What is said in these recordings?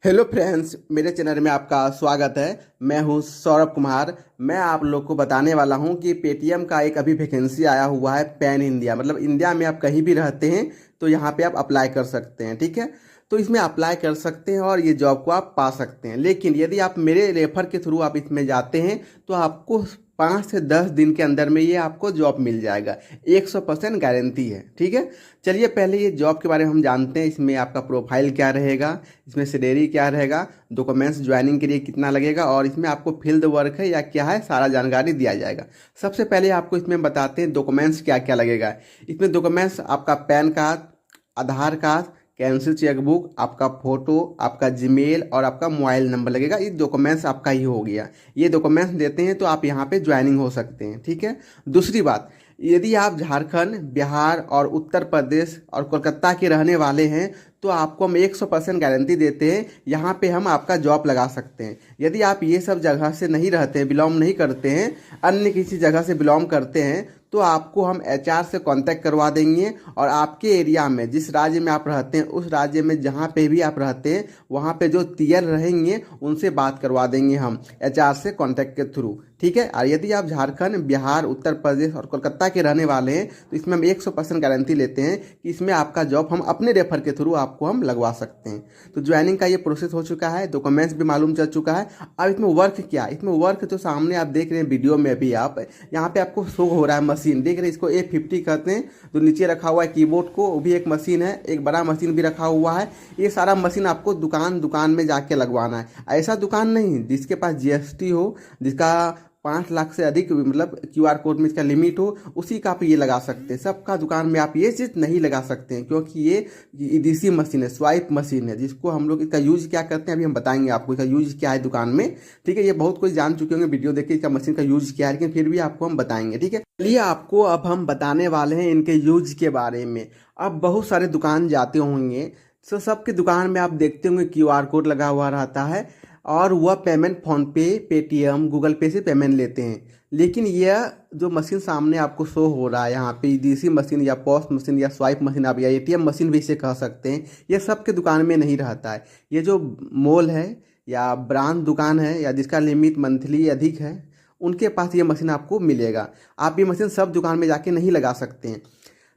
Hello friends, मेरे channel में आपका स्वागत है। मैं हूं सौरभ कुमार। मैं आप लोग को बताने वाला हूं कि पेटीएम का एक अभी वैकेंसी आया हुआ है पैन इंडिया, मतलब इंडिया में आप कहीं भी रहते हैं तो यहां पे आप अप्लाई कर सकते हैं। ठीक है, तो इसमें अप्लाई कर सकते हैं और ये जॉब को आप पा सकते हैं। लेकिन यदि आप मेरे रेफर के थ्रू आप इसमें जाते हैं तो आपको 5 से 10 दिन के अंदर में ये आपको जॉब मिल जाएगा। 100% गारंटी है। ठीक है, चलिए पहले ये जॉब के बारे में हम जानते हैं। इसमें आपका प्रोफाइल क्या रहेगा, इसमें सैलरी क्या रहेगा, डॉक्यूमेंट्स ज्वाइनिंग के लिए कितना लगेगा और इसमें आपको फील्ड वर्क है या क्या है, सारा जानकारी दिया जाएगा। सबसे पहले आपको इसमें बताते हैं डॉक्यूमेंट्स क्या क्या लगेगा। इसमें डॉक्यूमेंट्स आपका पैन कार्ड, आधार कार्ड, कैंसिल चेकबुक, आपका फोटो, आपका जीमेल और आपका मोबाइल नंबर लगेगा। ये डॉक्यूमेंट्स आपका ही हो गया। ये डॉक्यूमेंट्स देते हैं तो आप यहाँ पे ज्वाइनिंग हो सकते हैं। ठीक है, दूसरी बात, यदि आप झारखंड, बिहार और उत्तर प्रदेश और कोलकाता के रहने वाले हैं तो आपको हम 100% गारंटी देते हैं, यहाँ पे हम आपका जॉब लगा सकते हैं। यदि आप ये सब जगह से नहीं रहते हैं, बिलोंग नहीं करते हैं, अन्य किसी जगह से बिलोंग करते हैं, तो आपको हम एचआर से कांटेक्ट करवा देंगे और आपके एरिया में जिस राज्य में आप रहते हैं उस राज्य में जहाँ पे भी आप रहते हैं वहाँ पे जो टीएल रहेंगे उनसे बात करवा देंगे हम एचआर से कांटेक्ट के थ्रू। ठीक है, और यदि आप झारखंड, बिहार, उत्तर प्रदेश और कोलकाता के रहने वाले हैं तो इसमें हम 100% गारंटी लेते हैं कि इसमें आपका जॉब हम अपने रेफर के थ्रू आपको हम लगवा सकते हैं। तो ज्वाइनिंग का ये प्रोसेस हो चुका है, डॉक्यूमेंट्स भी मालूम चल चुका है। अब इसमें वर्क क्या, इसमें वर्क तो सामने आप देख रहे हैं वीडियो में भी, आप यहाँ पे आपको शो हो रहा है मशीन, देख रहे हैं, इसको A50 कहते हैं। जो नीचे रखा हुआ है कीबोर्ड को, वो भी एक मशीन है, एक बड़ा मशीन भी रखा हुआ है। ये सारा मशीन आपको दुकान में जाके लगवाना है। ऐसा दुकान नहीं जिसके पास जीएसटी हो, जिसका 5 लाख से अधिक मतलब क्यूआर कोड में इसका लिमिट हो, उसी का आप ये लगा सकते हैं। सबका दुकान में आप ये चीज़ नहीं लगा सकते हैं क्योंकि ये ईडीसी मशीन है, स्वाइप मशीन है, जिसको हम लोग इसका यूज क्या करते हैं अभी हम बताएंगे आपको इसका यूज क्या है दुकान में। ठीक है, ये बहुत कोई जान चुके होंगे वीडियो देख के इसका मशीन का यूज क्या है, लेकिन फिर भी आपको हम बताएंगे। ठीक है, चलिए आपको अब हम बताने वाले हैं इनके यूज के बारे में। अब बहुत सारे दुकान जाते होंगे तो सबके दुकान में आप देखते होंगे क्यूआर कोड लगा हुआ रहता है और वह पेमेंट फ़ोन पे, पेटीएम, गूगल पे से पेमेंट लेते हैं। लेकिन यह जो मशीन सामने आपको शो हो रहा है यहाँ पे, ईडीसी मशीन या पॉस मशीन या स्वाइप मशीन आप या एटीएम मशीन भी इसे कह सकते हैं, यह सबके दुकान में नहीं रहता है। ये जो मॉल है या ब्रांड दुकान है या जिसका लिमिट मंथली अधिक है, उनके पास ये मशीन आपको मिलेगा। आप ये मशीन सब दुकान में जाके नहीं लगा सकते हैं।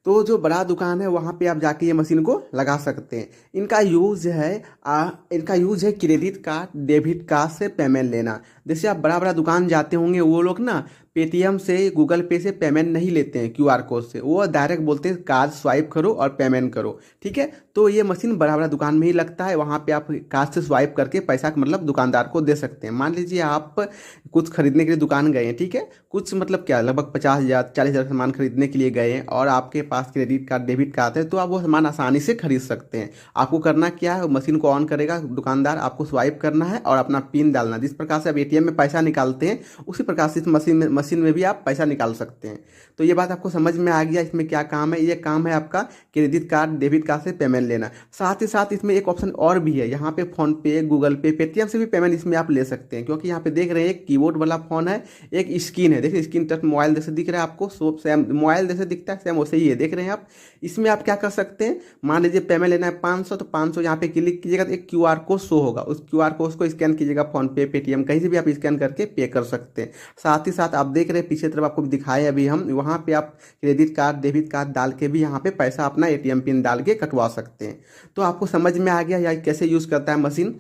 तो जो बड़ा दुकान है वहाँ पे आप जाके ये मशीन को लगा सकते हैं। इनका यूज़ है क्रेडिट कार्ड, डेबिट कार्ड से पेमेंट लेना। जैसे आप बड़ा बड़ा दुकान जाते होंगे, वो लोग ना पेटीएम से, गूगल पे से पेमेंट नहीं लेते हैं क्यूआर कोड से, वो डायरेक्ट बोलते हैं कार्ड स्वाइप करो और पेमेंट करो। ठीक है, तो ये मशीन बड़ा बड़ा दुकान में ही लगता है, वहाँ पे आप कार्ड से स्वाइप करके पैसा मतलब दुकानदार को दे सकते हैं। मान लीजिए आप कुछ खरीदने के लिए दुकान गए हैं, ठीक है, कुछ मतलब क्या लगभग 50,000 40,000 सामान खरीदने के लिए गए हैं और आपके पास क्रेडिट कार्ड, डेबिट कार्ड है, तो आप वो सामान आसानी से खरीद सकते हैं। आपको करना क्या है, मशीन को ऑन करेगा दुकानदार, आपको स्वाइप करना है और अपना पिन डालना। जिस प्रकार से आप एटीएम में पैसा निकालते हैं उसी प्रकार से इस मशीन में भी आप पैसा निकाल सकते हैं। तो ये बात आपको समझ में आ गया इसमें क्या काम है। ये काम है आपका क्रेडिट कार्ड, डेबिट कार्ड से पेमेंट लेना। साथ ही साथ इसमें एक ऑप्शन और भी है, यहाँ पे फोन पे, गूगल पे, पेटीएम से भी पेमेंट इसमें आप ले सकते हैं। क्योंकि यहाँ पे देख रहे हैं एक कीबोर्ड वाला फोन है, एक स्क्रीन है, देखिए स्क्रीन टच मोबाइल जैसे दिख रहा है आपको, सो सेम मोबाइल जैसे दिखता है, सेम वैसे ही है, देख रहे हैं आप। इसमें आप क्या कर सकते हैं, मान लीजिए पेमेंट लेना है 500, तो 500 यहाँ पे क्लिक कीजिएगा तो एक क्यूआर कोड शो होगा, उस क्यूआर कोड को स्कैन कीजिएगा, फोन पे, पेटीएम कहीं से भी आप स्कैन करके पे कर सकते हैं। साथ ही साथ आप देख रहे हैं पीछे तरफ आपको दिखाए अभी हम, वहाँ पे आप क्रेडिट कार्ड, डेबिट कार्ड डाल के भी यहाँ पे पैसा अपना एटीएम पिन डाल के कटवा सकते हैं। तो आपको समझ में आ गया या कैसे यूज़ करता है मशीन।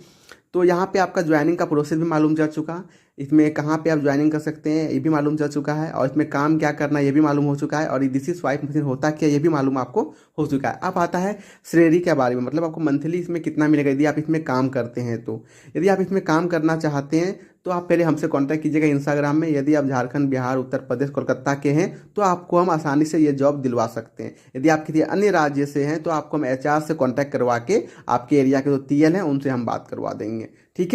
तो यहाँ पे आपका ज्वाइनिंग का प्रोसेस भी मालूम चल चुका, इसमें कहाँ पे आप ज्वाइनिंग कर सकते हैं ये भी मालूम चल चुका है, और इसमें काम क्या करना है ये भी मालूम हो चुका है, और ईडीसी स्वाइप मशीन होता क्या ये भी मालूम आपको हो चुका है। अब आता है सैलरी के बारे में, मतलब आपको मंथली इसमें कितना मिलेगा यदि आप इसमें काम करते हैं। तो यदि आप इसमें काम करना चाहते हैं तो आप पहले हमसे कांटेक्ट कीजिएगा इंस्टाग्राम में। यदि आप झारखंड, बिहार, उत्तर प्रदेश, कोलकाता के हैं तो आपको हम आसानी से ये जॉब दिलवा सकते हैं। यदि आप किसी अन्य राज्य से हैं तो आपको हम एचआर से कांटेक्ट करवा के आपके एरिया के जो टीएल हैं उनसे हम बात करवा देंगे। ठीक है।